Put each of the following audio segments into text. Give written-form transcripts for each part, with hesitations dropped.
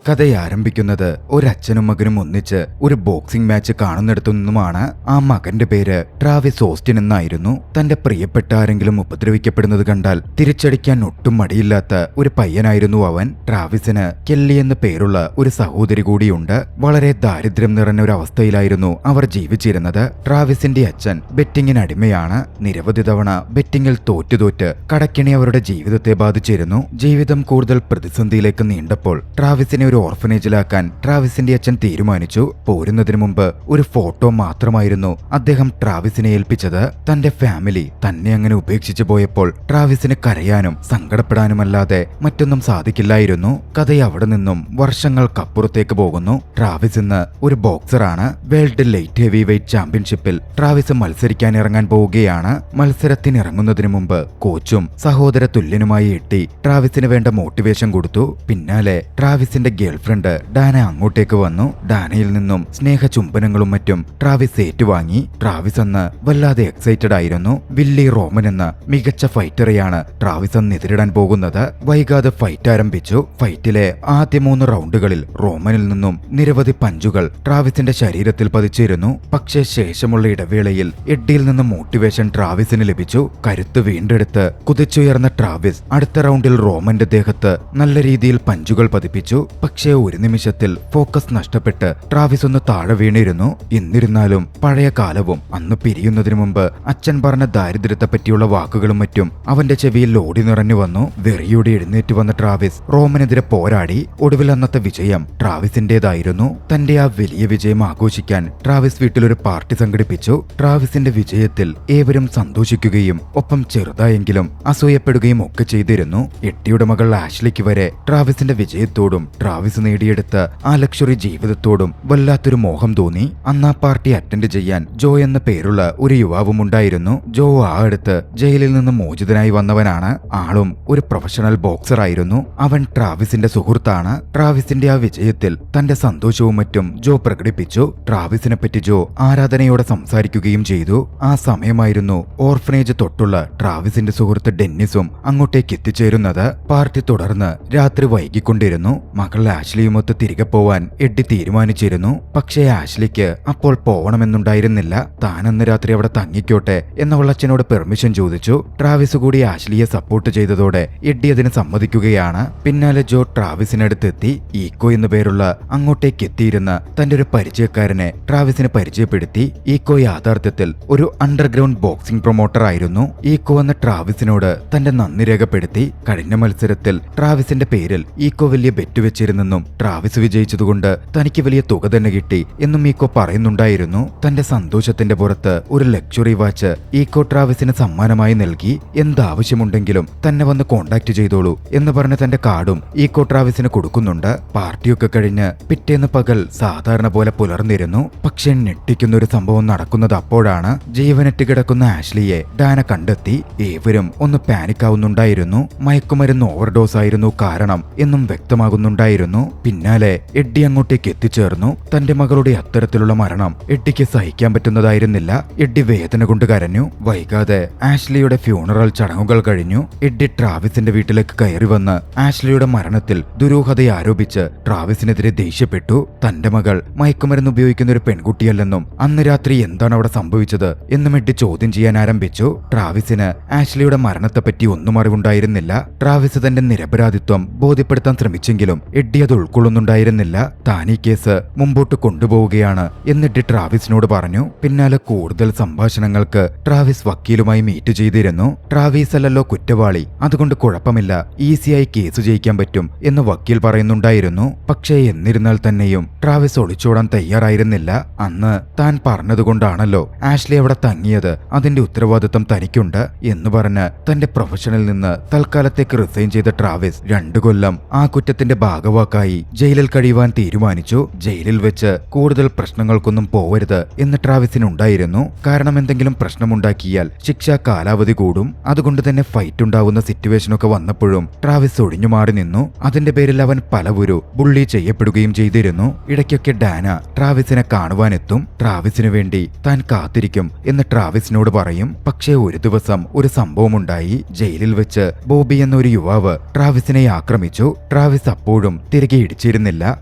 കഥയാരംഭിക്കുന്നത് ഒരച്ഛനും മകനും ഒന്നിച്ച് ഒരു ബോക്സിംഗ് മാച്ച് കാണുന്നിടത്തു നിന്നുമാണ്. ആ മകന്റെ പേര് ട്രാവിസ് ഓസ്റ്റിൻ എന്നായിരുന്നു. തന്റെ പ്രിയപ്പെട്ട ആരെങ്കിലും ഉപദ്രവിക്കപ്പെടുന്നത് കണ്ടാൽ തിരിച്ചടിക്കാൻ ഒട്ടും മടിയില്ലാത്ത ഒരു പയ്യനായിരുന്നു അവൻ. ട്രാവിസിന് കെല്ലി എന്ന് പേരുള്ള ഒരു സഹോദരി കൂടിയുണ്ട്. വളരെ ദാരിദ്ര്യം നിറഞ്ഞ ഒരു അവസ്ഥയിലായിരുന്നു അവർ ജീവിച്ചിരുന്നത്. ട്രാവിസിന്റെ അച്ഛൻ ബെറ്റിങ്ങിന് അടിമയാണ്. നിരവധി തവണ ബെറ്റിങ്ങിൽ തോറ്റ് കടക്കിണി അവരുടെ ജീവിതത്തെ ബാധിച്ചിരുന്നു. ജീവിതം കൂടുതൽ പ്രതിസന്ധിയിലേക്ക് നീണ്ടപ്പോൾ ട്രാവിസിനെ ഒരു ഓർഫനേജിലാക്കാൻ ട്രാവിസിന്റെ അച്ഛൻ തീരുമാനിച്ചു. പോരുന്നതിന് മുമ്പ് ഒരു ഫോട്ടോ മാത്രമായിരുന്നു അദ്ദേഹം ട്രാവിസിനെ ഏൽപ്പിച്ചത്. തന്റെ ഫാമിലി തന്നെ അങ്ങനെ ഉപേക്ഷിച്ചു പോയപ്പോൾ ട്രാവിസിന് കരയാനും സങ്കടപ്പെടാനുമല്ലാതെ മറ്റൊന്നും സാധിക്കില്ലായിരുന്നു. കഥ അവിടെ നിന്നും വർഷങ്ങൾക്കപ്പുറത്തേക്ക് പോകുന്നു. ട്രാവിസ് ഇന്ന് ഒരു ബോക്സറാണ്. വേൾഡ് ലൈറ്റ് ഹെവി വെയ്റ്റ് ചാമ്പ്യൻഷിപ്പിൽ ട്രാവിസ് മത്സരിക്കാൻ ഇറങ്ങാൻ പോവുകയാണ്. മത്സരത്തിനിറങ്ങുന്നതിന് മുമ്പ് കോച്ചും സഹോദര തുല്യനുമായി എട്ടി ട്രാവിസിന് വേണ്ട മോട്ടിവേഷൻ കൊടുത്തു. പിന്നാലെ ട്രാവിസിന്റെ ഗേൾഫ്രണ്ട് ഡാന അങ്ങോട്ടേക്ക് വന്നു. ഡാനയിൽ നിന്നും സ്നേഹ ചുംബനങ്ങളും മറ്റും ട്രാവിസ് ഏറ്റുവാങ്ങി. ട്രാവിസ് അന്ന് വല്ലാതെ എക്സൈറ്റഡ് ആയിരുന്നു. വില്ലി റോമൻ എന്ന മികച്ച ഫൈറ്ററെയാണ് ട്രാവിസ് അന്ന് എതിരിടാൻ പോകുന്നത്. വൈകാതെ ഫൈറ്റ് ആരംഭിച്ചു. ഫൈറ്റിലെ ആദ്യ 3 റൗണ്ടുകളിൽ റോമനിൽ നിന്നും നിരവധി പഞ്ചുകൾ ട്രാവിസിന്റെ ശരീരത്തിൽ പതിച്ചിരുന്നു. പക്ഷേ ശേഷമുള്ള ഇടവേളയിൽ എഡ്ഡിയിൽ നിന്ന് മോട്ടിവേഷൻ ട്രാവിസിന് ലഭിച്ചു. കരുത്ത് വീണ്ടെടുത്ത് കുതിച്ചുയർന്ന ട്രാവിസ് അടുത്ത റൗണ്ടിൽ റോമന്റെ ദേഹത്ത് നല്ല രീതിയിൽ പഞ്ചുകൾ പതിപ്പിച്ചു. പക്ഷേ ഒരു നിമിഷത്തിൽ ഫോക്കസ് നഷ്ടപ്പെട്ട് ട്രാവിസ് ഒന്ന് താഴെ വീണിരുന്നു. എന്നിരുന്നാലും പഴയ കാലവും അന്ന് പിരിയുന്നതിന് മുമ്പ് അച്ഛൻ പറഞ്ഞ ദാരിദ്ര്യത്തെ പറ്റിയുള്ള വാക്കുകളും മറ്റും അവന്റെ ചെവിയിൽ ഓടി നിറഞ്ഞു വന്നു. വെറിയോടെ എഴുന്നേറ്റ് വന്ന ട്രാവിസ് റോമനെതിരെ പോരാടി. ഒടുവിൽ അന്നത്തെ വിജയം ട്രാവിസിന്റേതായിരുന്നു. തന്റെ ആ വലിയ വിജയം ആഘോഷിക്കാൻ ട്രാവിസ് വീട്ടിലൊരു പാർട്ടി സംഘടിപ്പിച്ചു. ട്രാവിസിന്റെ വിജയത്തിൽ ഏവരും സന്തോഷിക്കുകയും ഒപ്പം ചെറുതായെങ്കിലും അസൂയപ്പെടുകയും ഒക്കെ ചെയ്തിരുന്നു. എട്ടിയുടെ മകൾ ആഷ്ലിക്ക് വരെ ട്രാവിസിന്റെ വിജയത്തോടും ട്രാവിസ് നേടിയെടുത്ത ആ ലക്ഷറി ജീവിതത്തോടും വല്ലാത്തൊരു മോഹം തോന്നി. അന്ന് ആ പാർട്ടി അറ്റൻഡ് ചെയ്യാൻ ജോ എന്ന പേരുള്ള ഒരു യുവാവും ഉണ്ടായിരുന്നു. ജോ ആ അടുത്ത് ജയിലിൽ നിന്ന് മോചിതനായി വന്നവനാണ്. ആളും ഒരു പ്രൊഫഷണൽ ബോക്സർ ആയിരുന്നു. അവൻ ട്രാവിസിന്റെ സുഹൃത്താണ്. ട്രാവിസിന്റെ ആ വിജയത്തിൽ തന്റെ സന്തോഷവും മറ്റും ജോ പ്രകടിപ്പിച്ചു. ട്രാവിസിനെ പറ്റി ജോ ആരാധനയോടെ സംസാരിക്കുകയും ചെയ്തു. ആ സമയമായിരുന്നു ഓർഫനേജ് തൊട്ടുള്ള ട്രാവിസിന്റെ സുഹൃത്ത് ഡെന്നിസും അങ്ങോട്ടേക്ക് എത്തിച്ചേരുന്നത്. പാർട്ടി തുടർന്ന് രാത്രി വൈകിക്കൊണ്ടിരുന്നു. മകൾ ആഷ്ലിയുമൊത്ത് തിരികെ പോവാൻ എഡ്ഡി തീരുമാനിച്ചിരുന്നു. പക്ഷേ ആഷ്ലിക്ക് അപ്പോൾ പോവണമെന്നുണ്ടായിരുന്നില്ല. താനന്ന് രാത്രി അവിടെ തങ്ങിക്കോട്ടെ എന്നവൾ അച്ഛനോട് പെർമിഷൻ ചോദിച്ചു. ട്രാവിസ് കൂടി ആഷ്ലിയെ സപ്പോർട്ട് ചെയ്തതോടെ എഡ്ഡി അതിന് സമ്മതിക്കുകയാണ്. പിന്നാലെ ജോ ട്രാവിസിനടുത്തെത്തി. ഈക്കോ എന്നു പേരുള്ള അങ്ങോട്ടേക്ക് എത്തിയിരുന്ന തന്റെ ഒരു പരിചയക്കാരനെ ട്രാവിസിന് പരിചയപ്പെടുത്തി. ഈക്കോ യാഥാർത്ഥ്യത്തിൽ ഒരു അണ്ടർഗ്രൗണ്ട് ബോക്സിംഗ് പ്രൊമോട്ടർ ആയിരുന്നു. ഈക്കോ എന്ന ട്രാവിസിനോട് തന്റെ നന്ദി രേഖപ്പെടുത്തി. കഴിഞ്ഞ മത്സരത്തിൽ ട്രാവിസിന്റെ പേരിൽ ഈക്കോ വലിയ ബെറ്റ് വെച്ചിരുന്നെന്നും ട്രാവിസ് വിജയിച്ചതുകൊണ്ട് തനിക്ക് വലിയ തുക തന്നെ കിട്ടി എന്നും ഈക്കോ പറയുന്നുണ്ടായിരുന്നു. തന്റെ സന്തോഷത്തിന്റെ പുറത്ത് ഒരു ലക്ഷറി വാച്ച് ഈക്കോ ട്രാവിസിന് സമ്മാനമായി നൽകി. എന്താവശ്യമുണ്ടെങ്കിലും തന്നെ വന്ന് കോണ്ടാക്ട് ചെയ്തോളൂ എന്ന് പറഞ്ഞ് തന്റെ കാർഡും ഈക്കോ ട്രാവിസിന് കൊടുക്കുന്നുണ്ട്. പാർട്ടിയൊക്കെ കഴിഞ്ഞ് പിറ്റേന്ന് പകൽ സാധാരണ പോലെ പുലർന്നിരുന്നു. പക്ഷെ ഞെട്ടിക്കുന്ന ഒരു സംഭവം നടക്കുന്നത് അപ്പോഴാണ്. ജീവനറ്റ് കിടക്കുന്ന ആഷ്ലിയെ ഡാന കണ്ടെത്തി. ഏവരും ഒന്ന് പാനിക്കാവുന്നുണ്ടായിരുന്നു. മയക്കുമരുന്ന് ഓവർഡോസ് ആയിരുന്നു കാരണം എന്നും വ്യക്തമാകുന്നുണ്ടായിരുന്നു. പിന്നാലെ എഡ്ഡി അങ്ങോട്ടേക്ക് എത്തിച്ചേർന്നു. തന്റെ മകളുടെ അത്തരത്തിലുള്ള മരണം എഡ്ഡിക്ക് സഹിക്കാൻ പറ്റുന്നതായിരുന്നില്ല. എഡ്ഡി വേദന കൊണ്ട് കരഞ്ഞു. വൈകാതെ ആഷ്ലിയുടെ ഫ്യൂണറൽ ചടങ്ങുകൾ കഴിഞ്ഞു. എഡ്ഡി ട്രാവിസിന്റെ വീട്ടിലേക്ക് കയറി വന്ന് ആഷ്ലിയുടെ മരണത്തിൽ ദുരൂഹത ആരോപിച്ച് ട്രാവിസിനെതിരെ ദേഷ്യപ്പെട്ടു. തന്റെ മകൾ മയക്കുമരുന്ന് ഉപയോഗിക്കുന്ന ഒരു പെൺകുട്ടിയല്ലെന്നും അന്ന് രാത്രി എന്താണ് അവിടെ സംഭവിച്ചത് എന്നും എഡ്ഡി ചോദ്യം ചെയ്യാൻ ആരംഭിച്ചു. ട്രാവിസിന് ആഷ്ലിയുടെ മരണത്തെപ്പറ്റി ഒന്നും അറിവുണ്ടായിരുന്നില്ല. ട്രാവിസ് തന്റെ നിരപരാധിത്വം ബോധ്യപ്പെടുത്താൻ ശ്രമിച്ചെങ്കിലും എഡ്ഡി അത് ഉൾക്കൊള്ളുന്നുണ്ടായിരുന്നില്ല. താൻ ഈ കേസ് മുമ്പോട്ട് കൊണ്ടുപോവുകയാണ് എന്നിട്ട് ട്രാവിസിനോട് പറഞ്ഞു. പിന്നാലെ കൂടുതൽ സംഭാഷണങ്ങൾക്ക് ട്രാവിസ് വക്കീലുമായി മീറ്റ് ചെയ്തിരുന്നു. ട്രാവിസ് അല്ലല്ലോ കുറ്റവാളി, അതുകൊണ്ട് കുഴപ്പമില്ല, ഈസിയായി കേസ് ജയിക്കാൻ പറ്റും എന്ന് വക്കീൽ പറയുന്നുണ്ടായിരുന്നു. പക്ഷേ എന്നിരുന്നാൽ തന്നെയും ട്രാവിസ് ഒളിച്ചോടാൻ തയ്യാറായിരുന്നില്ല. അന്ന് താൻ പറഞ്ഞതുകൊണ്ടാണല്ലോ ആഷ്ലി അവിടെ തങ്ങിയത്, അതിന്റെ ഉത്തരവാദിത്വം തനിക്കുണ്ട് എന്ന് പറഞ്ഞ് തന്റെ പ്രൊഫഷനിൽ നിന്ന് തൽക്കാലത്തേക്ക് റിസൈൻ ചെയ്ത ട്രാവിസ് 2 കൊല്ലം ആ കുറ്റത്തിന്റെ ഭാഗവാക്കായി ജയിലിൽ കഴിയുവാൻ തീരുമാനിച്ചു. ജയിലിൽ വെച്ച് കൂടുതൽ പ്രശ്നങ്ങൾക്കൊന്നും പോവരുത് എന്ന് ട്രാവിസിനുണ്ടായിരുന്നു. കാരണം എന്തെങ്കിലും പ്രശ്നമുണ്ടാക്കിയാൽ ശിക്ഷാ കാലാവധി കൂടും. അതുകൊണ്ട് തന്നെ ഫൈറ്റ് ഉണ്ടാവുന്ന സിറ്റുവേഷനൊക്കെ വന്നപ്പോഴും ട്രാവിസ് ഒഴിഞ്ഞു മാറി നിന്നു. അതിന്റെ പേരിൽ അവൻ പലവരു ബുള്ളി ചെയ്യപ്പെടുകയും ചെയ്തിരുന്നു. ഇടയ്ക്കൊക്കെ ഡാന ട്രാവിസിനെ കാണുവാനെത്തും. ട്രാവിസിനു വേണ്ടി താൻ കാത്തിരിക്കും എന്ന് ട്രാവിസിനോട് പറയും. പക്ഷേ ഒരു ദിവസം ഒരു സംഭവമുണ്ടായി. ജയിലിൽ വെച്ച് ബോബി എന്നൊരു യുവാവ് ട്രാവിസിനെ ആക്രമിച്ചു. ട്രാവിസ് അപ്പോഴും തിരികെ ഇടിച്ചിരുന്നില്ല.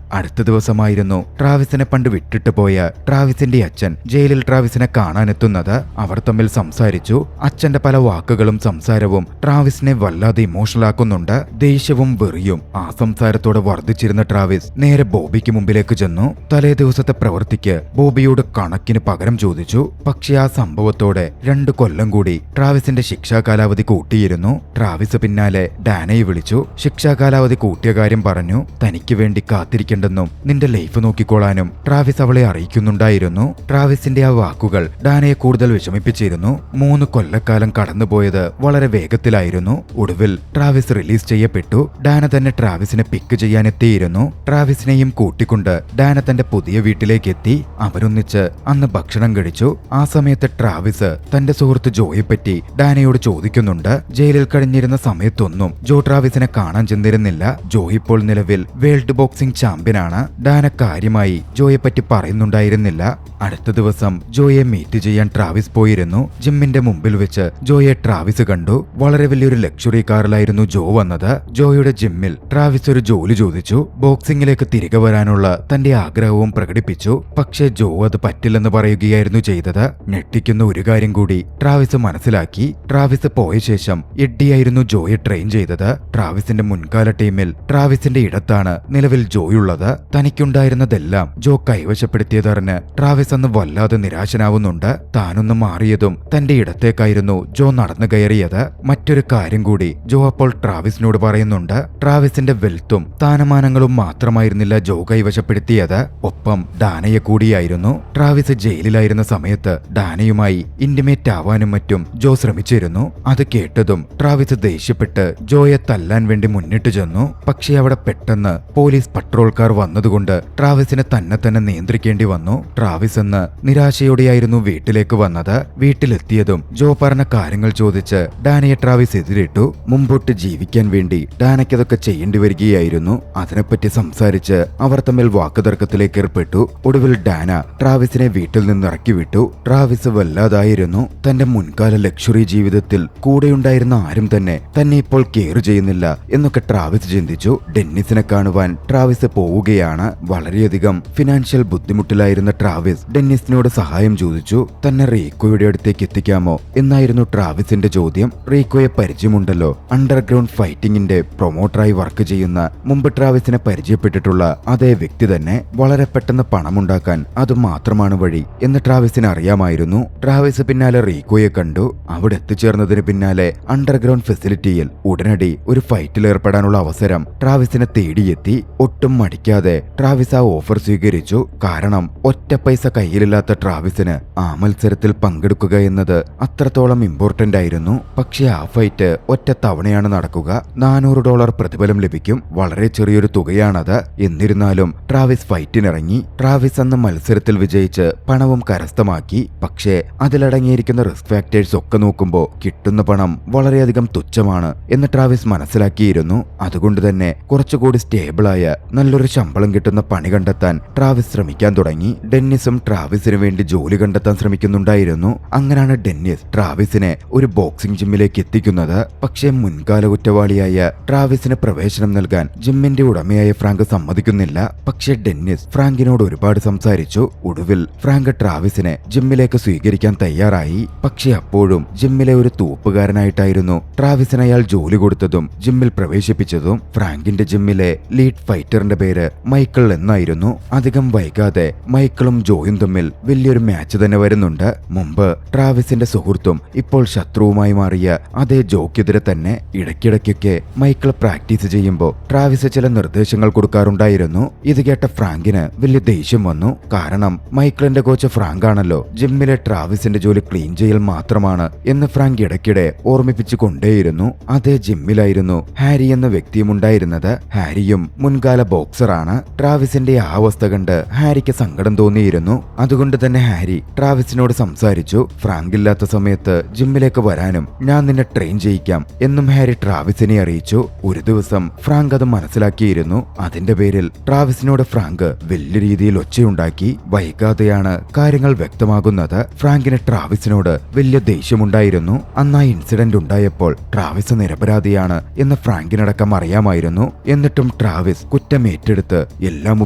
അടുത്ത ദിവസമായിരുന്നു ട്രാവിസിനെ പണ്ട് വിട്ടിട്ട് പോയ ട്രാവിസിന്റെ അച്ഛൻ ജയിലിൽ ട്രാവിസിനെ കാണാനെത്തുന്നത്. അവർ തമ്മിൽ സംസാരിച്ചു. അച്ഛന്റെ പല വാക്കുകളും സംസാരവും ട്രാവിസിനെ വല്ലാതെ ഇമോഷണൽ ആക്കുന്നുണ്ട്. ദേഷ്യവും വെറിയും ആ സംസാരത്തോടെ വർദ്ധിച്ചിരുന്ന ട്രാവിസ് നേരെ ബോബിക്ക് മുമ്പിലേക്ക് ചെന്നു. തലേ ദിവസത്തെ പ്രവൃത്തിക്ക് ബോബിയോട് കണക്കിന് പകരം ചോദിച്ചു. പക്ഷെ ആ സംഭവത്തോടെ 2 കൊല്ലം കൂടി ട്രാവിസിന്റെ ശിക്ഷാ കാലാവധി കൂട്ടിയിരുന്നു. ട്രാവിസ് പിന്നാലെ ഡാനയെ വിളിച്ചു. ശിക്ഷാ കാലാവധി കൂട്ടിയ കാര്യം പറഞ്ഞു. തനിക്ക് വേണ്ടി കാത്തിരിക്കേണ്ടെന്നും നിന്റെ ലൈഫ് നോക്കിക്കോളാനും ട്രാവിസ് അവളെ അറിയിക്കുന്നുണ്ടായിരുന്നു. ട്രാവിസിന്റെ ആ വാക്കുകൾ ഡാനയെ കൂടുതൽ വിഷമിപ്പിച്ചിരുന്നു. 3 കൊല്ലക്കാലം കടന്നുപോയത് വളരെ വേഗത്തിലായിരുന്നു. ഒടുവിൽ ട്രാവിസ് റിലീസ് ചെയ്യപ്പെട്ടു. ഡാന തന്നെ ട്രാവിസിനെ പിക്ക് ചെയ്യാനെത്തിയിരുന്നു. ട്രാവിസിനെയും കൂട്ടിക്കൊണ്ട് ഡാന തന്റെ പുതിയ വീട്ടിലേക്ക് എത്തി. അവരൊന്നിച്ച് അന്ന് ഭക്ഷണം കഴിച്ചു. ആ സമയത്ത് ട്രാവിസ് തന്റെ സുഹൃത്ത് ജോയെപ്പറ്റി ഡാനയോട് ചോദിക്കുന്നുണ്ട്. ജയിലിൽ കഴിഞ്ഞിരുന്ന സമയത്തൊന്നും ജോ ട്രാവിസിനെ കാണാൻ ചെന്നിരുന്നില്ല. ജോ ഇപ്പോൾ നിലവിൽ വേൾഡ് ബോക്സിംഗ് ചാമ്പ്യനാണ്. ഡാന കാര്യമായി ജോയെപ്പറ്റി പറയുന്നുണ്ടായിരുന്നില്ല. അടുത്ത ദിവസം ജോയെ മീറ്റ് ചെയ്യാൻ ട്രാവിസ് പോയിരുന്നു. ജിമ്മിന്റെ മുമ്പിൽ വെച്ച് ജോയെ ട്രാവിസ് കണ്ടു. വളരെ വലിയൊരു ലക്ഷറി കാറിലായിരുന്നു ജോ വന്നത്. ജോയുടെ ജിമ്മിൽ ട്രാവിസ് ഒരു ജോലി ചോദിച്ചു. ബോക്സിംഗിലേക്ക് തിരികെ വരാനുള്ള തന്റെ ആഗ്രഹവും പ്രകടിപ്പിച്ചു. പക്ഷേ ജോ അത് പറ്റില്ലെന്ന് പറയുകയായിരുന്നു ചെയ്തത്. ഞെട്ടിക്കുന്ന ഒരു കാര്യം കൂടി ട്രാവിസ് മനസ്സിലാക്കി. ട്രാവിസ് പോയ ശേഷം എഡ്ഡിയായിരുന്നു ജോയെ ട്രെയിൻ ചെയ്തത്. ട്രാവിസിന്റെ മുൻകാല ടീമിൽ ട്രാവിസിന്റെ ഇടത്താണ് നിലവിൽ ജോയുള്ളത്. തനിക്കുണ്ടായിരുന്നതെല്ലാം ജോ കൈവശപ്പെടുത്തിയതറിഞ്ഞ് ട്രാവിസ് അന്ന് വല്ലാതെ നിരാശനാവുന്നുണ്ട്. താനൊന്ന് മാറിയതും തന്റെ ഇടത്തേക്കായിരുന്നു ജോ നടന്നു കയറിയത്. മറ്റൊരു കാര്യം കൂടി ജോ അപ്പോൾ ട്രാവിസിനോട് പറയുന്നുണ്ട്. ട്രാവിസിന്റെ വെൽത്തും സ്ഥാനമാനങ്ങളും മാത്രമായിരുന്നില്ല ജോ കൈവശപ്പെടുത്തിയത്, ഒപ്പം ഡാനയെ കൂടിയായിരുന്നു. ട്രാവിസ് ജയിലിലായിരുന്ന സമയത്ത് ഡാനയുമായി ഇന്റിമേറ്റ് ആവാനും മറ്റും ജോ ശ്രമിച്ചിരുന്നു. അത് കേട്ടതും ട്രാവിസ് ദേഷ്യപ്പെട്ട് ജോയെ തല്ലാൻ വേണ്ടി മുന്നിട്ട് ചെന്നു. പക്ഷേ അവിടെ പെട്ടെന്ന് പോലീസ് പട്രോൾക്കാർ വന്നതുകൊണ്ട് ട്രാവിസിനെ തന്നെ നിയന്ത്രിക്കേണ്ടി വന്നു. ട്രാവിസ് എന്ന് നിരാശയോടെയായിരുന്നു വീട്ടിലേക്ക് വന്നത്. വീട്ടിലെത്തിയതും ജോ പറഞ്ഞ കാര്യങ്ങൾ ചോദിച്ച് ഡാനയെ ട്രാവിസ് എതിരിട്ടു. മുമ്പോട്ട് ജീവിക്കാൻ വേണ്ടി ഡാനയ്ക്കതൊക്കെ ചെയ്യേണ്ടി വരികയായിരുന്നു. അതിനെപ്പറ്റി സംസാരിച്ച് അവർ തമ്മിൽ വാക്കുതർക്കത്തിലേക്ക് ഏർപ്പെട്ടു. ഒടുവിൽ ഡാന ട്രാവിസിനെ വീട്ടിൽ നിന്ന് ഇറക്കി വിട്ടു. ട്രാവിസ് വല്ലാതായിരുന്നു. തന്റെ മുൻകാല ലക്ഷറി ജീവിതത്തിൽ കൂടെയുണ്ടായിരുന്ന ആരും തന്നെ ഇപ്പോൾ കെയർ ചെയ്യുന്നില്ല എന്നൊക്കെ ട്രാവിസ് ചിന്തിച്ചു. ഡെന്നിസിനെ കാണുവാൻ ട്രാവിസ് പോവുകയാണ്. വളരെയധികം ഫിനാൻഷ്യൽ ബുദ്ധിമുട്ടിലായിരുന്ന ട്രാവിസ് ഡെന്നിസിനോട് സഹായം ചോദിച്ചു. തന്നെ റീക്കോയുടെ അടുത്തേക്ക് എത്തിക്കാമോ എന്നായിരുന്നു ട്രാവിസിന്റെ ചോദ്യം. റീക്കോയെ പരിചയമുണ്ടല്ലോ, അണ്ടർഗ്രൗണ്ട് ഫൈറ്റിംഗിന്റെ പ്രൊമോട്ടറായി വർക്ക് ചെയ്യുന്ന, മുമ്പ് ട്രാവിസിനെ പരിചയപ്പെട്ടിട്ടുള്ള അതേ വ്യക്തി തന്നെ. വളരെ പെട്ടെന്ന് പണമുണ്ടാക്കാൻ അത് മാത്രമാണ് വഴി എന്ന് ട്രാവിസിന് അറിയാമായിരുന്നു. ട്രാവിസ് പിന്നാലെ റീക്കോയെ കണ്ടു. അവിടെ എത്തിച്ചേർന്നതിന് പിന്നാലെ അണ്ടർഗ്രൗണ്ട് ഫെസിലിറ്റിയിൽ ഉടനടി ഒരു ഫൈറ്റിൽ ഏർപ്പെടാനുള്ള അവസരം ട്രാവിസിനെ തേടിയെത്തി. ഒട്ടും മടിക്കാതെ ട്രാവിസ് ആ ഓഫർ സ്വീകരിച്ചു. കാരണം ഒറ്റ പൈസ കയ്യിലില്ലാത്ത ട്രാവിസിന് ആ മത്സരത്തിൽ പങ്കെടുക്കുക എന്നത് അത്രത്തോളം ഇമ്പോർട്ടന്റ് ആയിരുന്നു. പക്ഷെ ആ ഫൈറ്റ് ഒറ്റ തവണയാണ് നടക്കുക. $400 പ്രതിഫലം ലഭിക്കും. വളരെ ചെറിയൊരു തുകയാണത്. എന്നിരുന്നാലും ട്രാവിസ് ഫൈറ്റിനിറങ്ങി. ട്രാവിസ് അന്ന് മത്സരത്തിൽ വിജയിച്ച് പണവും കരസ്ഥമാക്കി. പക്ഷേ അതിലടങ്ങിയിരിക്കുന്ന റിസ്ക് ഫാക്ടേഴ്സ് ഒക്കെ നോക്കുമ്പോൾ കിട്ടുന്ന പണം വളരെയധികം തുച്ഛമാണ് എന്ന് ട്രാവിസ് മനസ്സിലാക്കിയിരുന്നു. അതുകൊണ്ട് തന്നെ കുറച്ചുകൂടി സ്റ്റേബിളായ നല്ലൊരു ശമ്പളം കിട്ടുന്ന പണി കണ്ടെത്താൻ ട്രാവിസ് ശ്രമിക്കാൻ തുടങ്ങി. ഡെന്നിസും ട്രാവിസിന് വേണ്ടി ജോലി കണ്ടെത്താൻ ശ്രമിക്കുന്നുണ്ടായിരുന്നു. അങ്ങനെയാണ് ഡെന്നിസ് ട്രാവിസിനെ ഒരു ബോക്സിംഗ് ജിമ്മിലേക്ക് എത്തിക്കുന്നത്. പക്ഷേ മുൻകാല കുറ്റവാളിയായ ട്രാവിസിന് പ്രവേശനം നൽകാൻ ജിമ്മിന്റെ ഉടമയായ ഫ്രാങ്ക് സമ്മതിക്കുന്നില്ല. പക്ഷേ ഡെന്നിസ് ഫ്രാങ്കിനോട് ഒരുപാട് സംസാരിച്ചു. ഒടുവിൽ ഫ്രാങ്ക് ട്രാവിസിനെ ജിമ്മിലേക്ക് സ്വീകരിക്കാൻ തയ്യാറായി. പക്ഷെ അപ്പോഴും ജിമ്മിലെ ഒരു തൂപ്പുകാരനായിട്ടായിരുന്നു ട്രാവിസിന് അയാൾ ജോലി കൊടുത്തതും ജിമ്മിൽ പ്രവേശിപ്പിച്ചതും. ഫ്രാങ്കിന്റെ ജിമ്മിലെ ലീഡ് ഫൈറ്ററിന്റെ പേര് മൈക്കിൾ എന്നായിരുന്നു. അധികം വൈകാതെ മൈക്കിളും ജോയും തമ്മിൽ വലിയൊരു മാച്ച് തന്നെ വരുന്നുണ്ട്. മുമ്പ് ട്രാവിസിന്റെ സുഹൃത്തും ഇപ്പോൾ ശത്രുവുമായി മാറിയ അതേ ജോക്കെതിരെ തന്നെ. ഇടയ്ക്കിടയ്ക്കൊക്കെ മൈക്കിൾ പ്രാക്ടീസ് ചെയ്യുമ്പോൾ ട്രാവിസ് ചില നിർദ്ദേശങ്ങൾ കൊടുക്കാറുണ്ടായിരുന്നു. ഇത് കേട്ട ഫ്രാങ്കിന് വലിയ ദേഷ്യം വന്നു. കാരണം മൈക്കിളിന്റെ കോച്ച് ഫ്രാങ്ക് ആണല്ലോ. ജിമ്മിലെ ട്രാവിസിന്റെ ജോലി ക്ലീൻ ചെയ്യൽ മാത്രമാണ് എന്ന് ഫ്രാങ്ക് ഇടയ്ക്കിടെ ഓർമ്മിപ്പിച്ചു കൊണ്ടേയിരുന്നു. അതേ ജിമ്മിലായിരുന്നു ഹാരി എന്ന വ്യക്തിയും ഉണ്ടായിരുന്നത്. ഹാരിയും മുൻകാല ബോക്സറാണ്. ട്രാവിസിന്റെ ആ അവസ്ഥ കണ്ട് ഹാരിക്ക് സങ്കടം തോന്നിയിരുന്നു. അതുകൊണ്ട് തന്നെ ഹാരി ട്രാവിസിനോട് സംസാരിച്ചു. ഫ്രാങ്ക് ഇല്ലാത്ത സമയത്ത് ജിമ്മിലേക്ക് വരാനും ഞാൻ നിന്നെ ട്രെയിൻ ചെയ്യിക്കാം എന്നും ഹാരി ട്രാവിസിനെ അറിയിച്ചു. ഒരു ദിവസം ഫ്രാങ്ക് അത് മനസ്സിലാക്കിയിരുന്നു. അതിന്റെ പേരിൽ ട്രാവിസിനോട് ഫ്രാങ്ക് വലിയ രീതിയിൽ ഒച്ചയുണ്ടാക്കി. വൈകാതെയാണ് കാര്യങ്ങൾ വ്യക്തമാകുന്നത്. ഫ്രാങ്കിന് ട്രാവിസിനോട് വലിയ ദേഷ്യമുണ്ടായിരുന്നു. അന്ന് ആ ഇൻസിഡന്റ് ഉണ്ടായപ്പോൾ ട്രാവിസ് നിരപരാധിയാണ് എന്ന് ഫ്രാങ്കിനടക്കം അറിയാമായിരുന്നു. എന്നിട്ടും ട്രാവിസ് കുറ്റം ഏറ്റെടുത്ത് എല്ലാം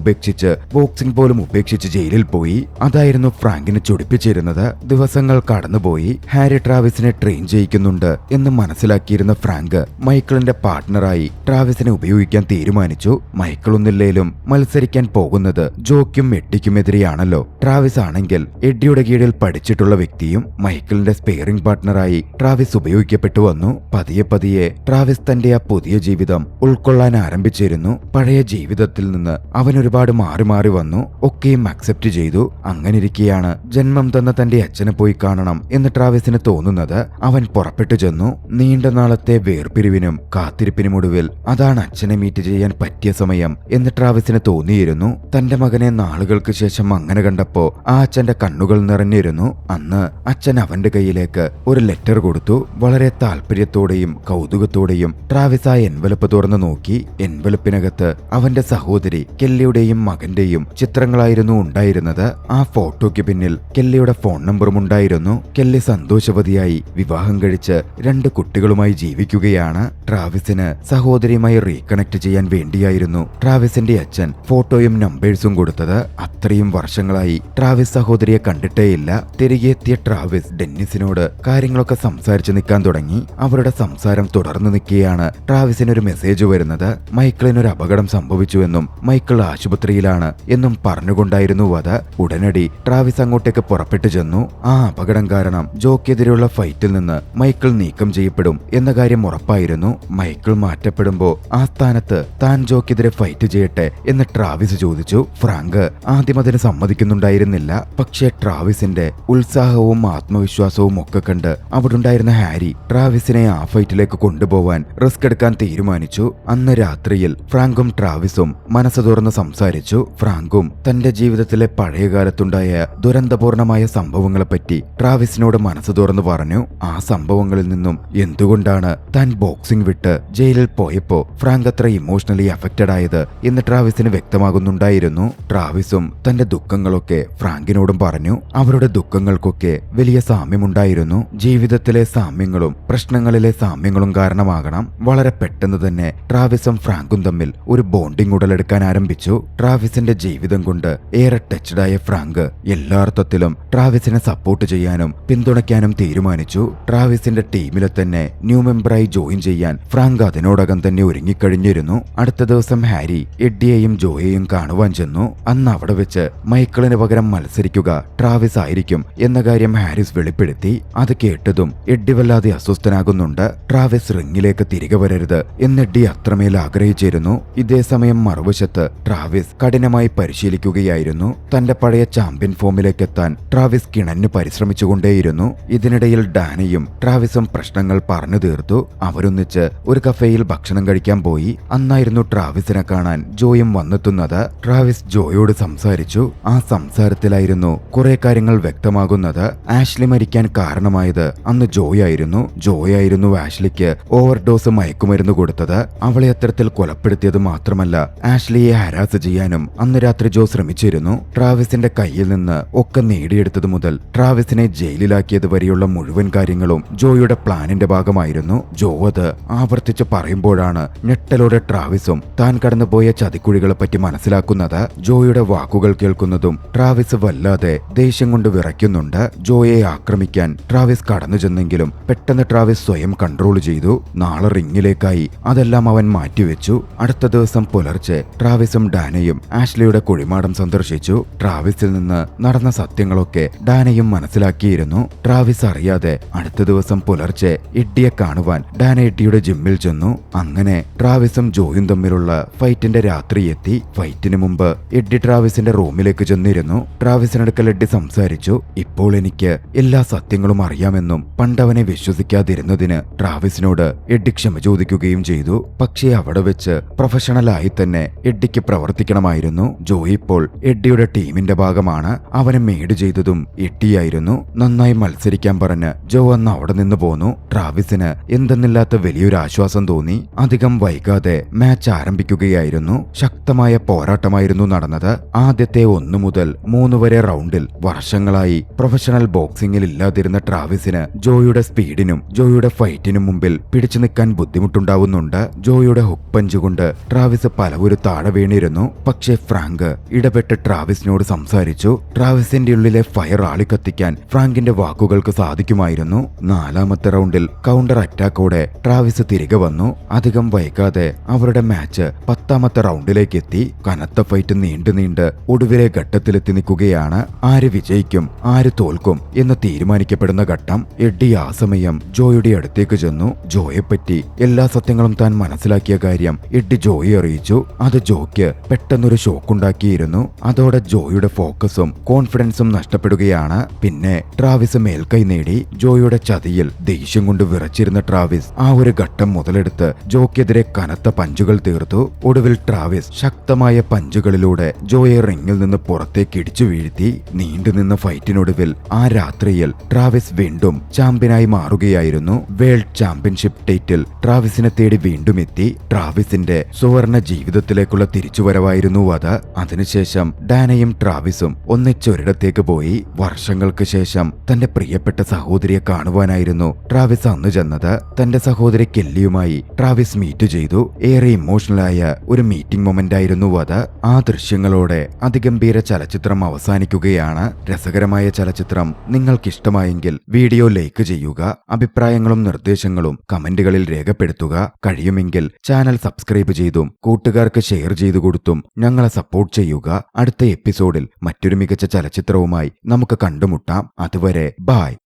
ഉപേക്ഷിച്ച് ബോക്സിംഗ് പോലും ഉപേക്ഷിച്ച് ജയിലിൽ പോയി. അതായിരുന്നു ഫ്രാങ്കിനെ ചൊടിപ്പിച്ചിരുന്നത്. ദിവസങ്ങൾ കടന്നുപോയി. ഹാരി ട്രാവിസിനെ ട്രെയിൻ ചെയ്യിക്കുന്നുണ്ട് എന്ന് മനസ്സിലാക്കിയിരുന്ന ഫ്രാങ്ക് മൈക്കിളിന്റെ പാർട്ട്ണറായി ട്രാവിസിനെ ഉപയോഗിക്കാൻ തീരുമാനിച്ചു. മൈക്കിൾ ഒന്നില്ലേലും മത്സരിക്കാൻ പോകുന്നത് ജോയ്ക്കും എഡ്ഡിക്കുമെതിരെയാണല്ലോ. ട്രാവിസ് ആണെങ്കിൽ എഡ്ഡിയുടെ കീഴിൽ പഠിച്ചിട്ടുള്ള വ്യക്തിയും മൈക്കിളിന്റെ സ്പെയറിംഗ് പാർട്ട്ണറായി ട്രാവിസ് ഉപയോഗിക്കപ്പെട്ടു വന്നു. പതിയെ പതിയെ ട്രാവിസ് തന്റെ ആ പുതിയ ജീവിതം ഉൾക്കൊള്ളാൻ ആരംഭിച്ചിരുന്നു. പഴയ ജീവിതത്തിൽ നിന്ന് അവൻ ഒരുപാട് മാറി മാറി വന്നു. ഒക്കെയും അക്സെപ്റ്റ് ചെയ്തു. അങ്ങനിരിക്കെയാണ് ജന്മം തന്ന തന്റെ അച്ഛനെ പോയി കാണണം എന്ന് ട്രാവിസിന് തോന്നുന്നത്. അവൻ പുറപ്പെട്ടു ചെന്നു. നീണ്ട നാളത്തെ വേർപിരിവിനും കാത്തിരിപ്പിനുമൊടുവിൽ അതാണ് അച്ഛനെ മീറ്റ് ചെയ്യാൻ പറ്റിയ സമയം എന്ന് ട്രാവിസിന് തോന്നിയിരുന്നു. തന്റെ മകനെ നാളുകൾക്ക് ശേഷം അങ്ങനെ കണ്ടപ്പോ ആ അച്ഛന്റെ കണ്ണുകൾ നിറഞ്ഞിരുന്നു. അന്ന് അച്ഛൻ അവന്റെ കയ്യിലേക്ക് ഒരു ലെറ്റർ കൊടുത്തു. വളരെ താല്പര്യത്തോടെയും കൗതുകത്തോടെയും ട്രാവിസ് ആ എൻവലപ്പ് തുറന്നു നോക്കി. എൻവലപ്പിനകത്ത് അവന്റെ സഹോദരി കെല്ലിയുടെയും മകന്റെയും ചിത്രങ്ങളായിരുന്നു ഉണ്ടായിരുന്നത്. ആ ഫോട്ടോയ്ക്ക് പിന്നിൽ കെല്ലിയുടെ ഫോൺ നമ്പറും ഉണ്ടായിരുന്നു. കെല്ലി സന്തോഷവതിയായി വിവാഹം കഴിച്ച് 2 കുട്ടികളുമായി ജീവിക്കുകയാണ്. ട്രാവിസിന് സഹോദരിയുമായി റീകണക്ട് ചെയ്യാൻ വേണ്ടിയായിരുന്നു ട്രാവിസിന്റെ അച്ഛൻ ഫോട്ടോയും നമ്പേഴ്സും കൊടുത്തത്. അത്രയും വർഷങ്ങളായി ട്രാവിസ് സഹോദരിയെ കണ്ടിട്ടേയില്ല. തിരികെ എത്തിയ ട്രാവിസ് ഡെന്നിസിനോട് കാര്യങ്ങളൊക്കെ സംസാരിച്ചു നിൽക്കാൻ തുടങ്ങി. അവരുടെ സംസാരം തുടർന്നു നിൽക്കുകയാണ് ട്രാവിസിനൊരു മെസ്സേജ് വരുന്നത്. മൈക്കിളിനൊരു അപകടം സംഭവിച്ചുവെന്നും മൈക്കിൾ ആശുപത്രിയിലാണ് എന്നും പറഞ്ഞുകൊണ്ടായിരുന്നു അത്. ഉടനടി ട്രാവിസ് അങ്ങോട്ടേക്ക് പുറപ്പെട്ടു ചെന്നു. ആ അപകടം കാരണം ജോക്കെതിരെയുള്ള ഫൈറ്റിൽ നിന്ന് മൈക്കിൾ നീക്കം ചെയ്യപ്പെടും എന്ന കാര്യം ഉറപ്പായിരുന്നു. മൈക്കിൾ മാറ്റപ്പെടുമ്പോ ആ സ്ഥാനത്ത് താൻ ജോക്കെതിരെ ഫൈറ്റ് ചെയ്യട്ടെ എന്ന് ട്രാവിസ് ചോദിച്ചു. ഫ്രാങ്ക് ആദ്യം അതിന് സമ്മതിക്കുന്നുണ്ടായിരുന്നില്ല. പക്ഷേ ട്രാവിസിന്റെ ഉത്സാഹവും ആത്മവിശ്വാസവും ഒക്കെ കണ്ട് അവിടെ ഉണ്ടായിരുന്ന ഹാരി ട്രാവിസിനെ ആ ഫൈറ്റിലേക്ക് കൊണ്ടുപോവാൻ റിസ്ക് എടുക്കാൻ തീരുമാനിച്ചു. അന്ന് രാത്രിയിൽ ഫ്രാങ്കും ട്രാവിസും മനസ്സ് തുറന്ന് സംസാരിച്ചു. ഫ്രാങ്കും തന്റെ ജീവിതത്തിലെ പഴയകാലത്തുണ്ടായ ദുരന്തപൂർണമായ സംഭവങ്ങളെപ്പറ്റി ട്രാവിസിനോട് മനസ്സ് തുറന്നു പറഞ്ഞു. ആ സംഭവങ്ങളിൽ നിന്നും എന്തുകൊണ്ടാണ് താൻ ബോക്സിംഗ് വിട്ട് ജയിലിൽ പോയപ്പോ ഫ്രാങ്ക് അത്ര ഇമോഷണലി അഫക്റ്റഡ് ആയത് എന്ന് ട്രാവിസിന് വ്യക്തമാകുന്നുണ്ടായിരുന്നു. ട്രാവിസും തന്റെ ദുഃഖങ്ങളൊക്കെ ഫ്രാങ്കിനോടും പറഞ്ഞു. അവരുടെ ദുഃഖങ്ങൾക്കൊക്കെ വലിയ സാമ്യമുണ്ടായിരുന്നു. ജീവിതത്തിലെ സാമ്യങ്ങളും പ്രശ്നങ്ങളിലെ സാമ്യങ്ങളും കാരണമാകണം വളരെ പെട്ടെന്ന് തന്നെ ട്രാവിസും ഫ്രാങ്കും തമ്മിൽ ഒരു ബോണ്ടിംഗ് ഉടലെടുക്കാൻ ആരംഭിച്ചു. ട്രാവിസിന്റെ ജീവിതം കൊണ്ട് ഏറെ ടച്ച്ഡായ ഫ്രാങ്ക് എല്ലാ അർത്ഥത്തിലും ട്രാവിസിനെ സപ്പോർട്ട് ചെയ്യാനും പിന്തുണയ്ക്കാനും തീരുമാനിച്ചു. ട്രാവിസിന്റെ ടീമിലെ തന്നെ ന്യൂ മെമ്പറായി ജോയിൻ ചെയ്യാൻ ഫ്രാങ്ക് അതിനോടകം തന്നെ ഒരുങ്ങിക്കഴിഞ്ഞിരുന്നു. അടുത്ത ദിവസം ഹാരി എഡ്ഡിയെയും ജോയെയും കാണുവാൻ ചെന്നു. അന്ന് അവിടെ വെച്ച് മൈക്കിളിന് പകരം മത്സരിക്കുക ട്രാവിസ് ആയിരിക്കും എന്ന കാര്യം ഹാരിസ് വെളിപ്പെടുത്തി. അത് കേട്ടതും എഡ്ഡി വല്ലാതെ അസ്വസ്ഥനാകുന്നുണ്ട്. ട്രാവിസ് റിങ്ങിലേക്ക് തിരികെ വരരുത് എന്ന് എഡ്ഡി അത്രമേൽ ആഗ്രഹിച്ചിരുന്നു. ഇതേസമയം മറുവശത്ത് ട്രാവിസ് കഠിനമായി പരിശീലിക്കുകയായിരുന്നു. തന്റെ പഴയ ചാമ്പ്യൻ ഫോമിലേക്ക് എത്താൻ ട്രാവിസ് കിണഞ്ഞു പരിശ്രമിച്ചുകൊണ്ടേയിരുന്നു. ഇതിനിടയിൽ ഡാനയും ട്രാവിസും പ്രശ്നങ്ങൾ പറഞ്ഞു തീർത്തു. അവരൊന്നിച്ച് ഒരു കഫേയിൽ ഭക്ഷണം കഴിക്കാൻ പോയി. അന്നായിരുന്നു ട്രാവിസിനെ കാണാൻ ജോയും വന്നെത്തുന്നത്. ട്രാവിസ് ജോയോട് സംസാരിച്ചു. ആ സംസാരത്തിലായിരുന്നു കുറെ കാര്യങ്ങൾ വ്യക്തമാകുന്നത്. ആഷ്ലി മരിക്കാൻ കാരണമായത് അന്ന് ജോയായിരുന്നു ആഷ്ലിക്ക് ഓവർഡോസ് മയക്കുമരുന്ന് കൊടുത്തത്. അവളെ അത്തരത്തിൽ കൊലപ്പെടുത്തിയത് മാത്രമല്ല ആഷ്ലിയെ ഹരാസ് ചെയ്യാനും അന്ന് രാത്രി ജോ ശ്രമിച്ചിരുന്നു. ട്രാവിസിന്റെ കയ്യിൽ നിന്ന് ഒക്കെ നേടിയെടുത്തത് മുതൽ ട്രാവിസിനെ ജയിലിലാക്കിയത് വരെയുള്ള മുഴുവൻ കാര്യങ്ങളും ജോയുടെ പ്ലാനിന്റെ ഭാഗമായിരുന്നു. ജോ അത് ആവർത്തിച്ച് പറയുമ്പോഴാണ് ഞെട്ടലോടെ ട്രാവിസും താൻ കടന്നുപോയ ചതിക്കുഴികളെ പറ്റി മനസ്സിലാക്കുന്നത്. ജോയുടെ വാക്കുകൾ കേൾക്കുന്നതും ട്രാവിസ് വല്ലാതെ ദേഷ്യം കൊണ്ട് വിറയ്ക്കുന്നുണ്ട്. ജോയെ ആക്രമിക്കാൻ ട്രാവിസ് കടന്നു ചെന്നെങ്കിലും പെട്ടെന്ന് ട്രാവിസ് സ്വയം കൺട്രോൾ ചെയ്തു. നാളെ റിങ്ങിലേക്കായി അതെല്ലാം അവൻ മാറ്റിവെച്ചു. അടുത്ത ദിവസം പുലർച്ചെ ട്രാവിസും ഡാനയും ആഷ്ലിയുടെ കുഴിമാടം സന്ദർശിച്ചു. ട്രാവിസിൽ നിന്ന് നടന്ന സത്യങ്ങളൊക്കെ ഡാനയും മനസ്സിലാക്കിയിരുന്നു. ട്രാവിസ് അറിയാതെ അടുത്ത ദിവസം പുലർച്ചെ എഡ്ഡിയെ കാണുവാൻ ഡാന എഡ്ഡിയുടെ ജിമ്മിൽ ചെന്നു. അങ്ങനെ ട്രാവിസും ജോയും തമ്മിലുള്ള ഫൈറ്റിന്റെ രാത്രി എത്തി. ഫൈറ്റിന് മുമ്പ് എഡ്ഡി ട്രാവിസിന്റെ റൂമിലേക്ക് ചെന്നിരുന്നു. ട്രാവിസിനടുക്കൽ എഡ്ഡി സംസാരിച്ചു. ഇപ്പോൾ എനിക്ക് എല്ലാ സത്യങ്ങളും അറിയാമെന്നും പണ്ടവനെ വിശ്വസിക്കാതിരുന്നതിന് ട്രാവിസിനോട് എഡ്ഡി ക്ഷമ ചോദിക്കുകയും ചെയ്തു. പക്ഷേ അവിടെ വെച്ച് പ്രൊഫഷണലായി തന്നെ എഡ്ഡിക്ക് പ്രവർത്തിക്കണമായിരുന്നു. ജോ ഇപ്പോൾ എഡ്ഡിയുടെ ടീമിന്റെ ഭാഗമാണ്. അവനെ മെയ്ഡ് ചെയ്തതും എഡ്ഡിയായിരുന്നു. നന്നായി മത്സരിക്കാൻ പറഞ്ഞ് ജോ അന്ന് അവിടെ നിന്ന് പോന്നു. ട്രാവിസിന് എന്തെന്നില്ലാത്ത വലിയൊരു ആശ്വാസം തോന്നി. അധികം വൈകാതെ മാച്ച് ആരംഭിക്കുകയായിരുന്നു. ശക്തമായ പോരാട്ടമായിരുന്നു നടന്നത്. ആദ്യത്തെ 1 മുതൽ 3 വരെ റൗണ്ടിൽ വർഷങ്ങളായി പ്രൊഫഷണൽ ബോക്സിംഗിൽ ഇല്ലാതിരുന്ന ട്രാവിസിന് ജോയുടെ സ്പീഡിനും ജോയുടെ ഫൈറ്റിനും മുമ്പിൽ പിടിച്ചു നിൽക്കാൻ ബുദ്ധിമുട്ടുണ്ടാവുന്നുണ്ട്. ജോയുടെ ഹുക്ക് പഞ്ച് കൊണ്ട് കൊണ്ട് ട്രാവിസ് പലവരും താഴെ വീണിരുന്നു. പക്ഷേ ഫ്രാങ്ക് ഇടപെട്ട് ട്രാവിസിനോട് സംസാരിച്ചു. ട്രാവിസിന്റെ ഉള്ളിലെ ഫയർ ആളിക്കത്തിക്കാൻ ഫ്രാങ്കിന്റെ വാക്കുകൾക്ക് സാധിക്കുമായിരുന്നു. 4ാമത്തെ റൗണ്ടിൽ കൗണ്ടർ അറ്റാക്കോടെ ട്രാവിസ് തിരികെ വന്നു. അധികം വൈകാതെ അവരുടെ മാച്ച് 10ാമത്തെ റൗണ്ടിലേക്ക് എത്തി. കനത്ത ഫൈറ്റ് നീണ്ട് ഒടുവിലെ ഘട്ടത്തിലെത്തി നിൽക്കുകയാണ്. ആര് വിജയിക്കും ആര് തോൽക്കും എന്ന് തീരുമാനിക്കപ്പെടുന്ന ഘട്ടം. എഡ്ഡി ആ സമയം ജോയുടെ അടുത്തേക്ക് ചെന്നു. ജോയെപ്പറ്റി എല്ലാ സത്യങ്ങളും താൻ മനസ്സിലാക്കിയ കാര്യം എഡ്ഡി ജോയെ അറിയിച്ചു. അത് ജോയ്ക്ക് പെട്ടെന്നൊരു ഷോക്കുണ്ടാക്കിയിരുന്നു. അതോടെ ജോയുടെ ഫോക്കസും കോൺഫിഡൻസും നഷ്ടപ്പെടുകയാണ്. പിന്നെ ട്രാവിസ് മേൽക്കൈ നേടി. ജോയുടെ ചതിയിൽ ദേഷ്യം കൊണ്ട് വിറച്ചിരുന്ന ട്രാവിസ് ആ ഒരു ഘട്ടം മുതലെടുത്ത് ജോയ്ക്കെതിരെ കനത്ത പഞ്ചുകൾ തീർത്തു. ഒടുവിൽ ട്രാവിസ് ശക്തമായ പഞ്ചുകളിലൂടെ ജോയെ റിംഗിൽ നിന്ന് പുറത്തേക്ക് ഇടിച്ചു വീഴ്ത്തി. നീണ്ടുനിന്ന ഫൈറ്റിനൊടുവിൽ ആ രാത്രിയിൽ ട്രാവിസ് വീണ്ടും ചാമ്പ്യനായി മാറുകയായിരുന്നു. വേൾഡ് ചാമ്പ്യൻഷിപ്പ് ടൈറ്റിൽ ട്രാവിസിനെ തേടി വീണ്ടും എത്തി. ട്രാവിസിന്റെ സുവർണ ജീവിതത്തിലേക്കുള്ള തിരിച്ചുവരവായിരുന്നു അത്. അതിനുശേഷം ഡാനയും ട്രാവിസും ഒന്നിച്ചൊരിടത്തേക്ക് പോയി. വർഷങ്ങൾക്ക് ശേഷം തന്റെ പ്രിയപ്പെട്ട സഹോദരിയെ കാണുവാനായിരുന്നു ട്രാവിസ് അന്ന് ചെന്നത്. തന്റെ സഹോദരി കെല്ലിയുമായി ട്രാവിസ് മീറ്റ് ചെയ്തു. ഏറെ ഇമോഷണലായ ഒരു മീറ്റിംഗ് മൊമെന്റ് ആയിരുന്നു അത്. ആ ദൃശ്യങ്ങളോടെ അതിഗംഭീര ചലച്ചിത്രം അവസാനിക്കുകയാണ്. രസകരമായ ചലച്ചിത്രം നിങ്ങൾക്കിഷ്ടമായെങ്കിൽ വീഡിയോ ലൈക്ക് ചെയ്യുക. അഭിപ്രായങ്ങളും നിർദ്ദേശങ്ങളും കമന്റുകളിൽ രേഖപ്പെടുത്തുക. കഴിയുമെങ്കിൽ ചാനൽ സബ്സ്ക്രൈബ് ചെയ്തും കൂട്ടുകാർക്ക് ഷെയർ ചെയ്തു കൊടുത്തും ഞങ്ങളെ സപ്പോർട്ട് ചെയ്യുക. അടുത്ത എപ്പിസോഡിൽ മറ്റൊരു മികച്ച ചലച്ചിത്രവുമായി നമുക്ക് കണ്ടുമുട്ടാം. അതുവരെ ബൈ.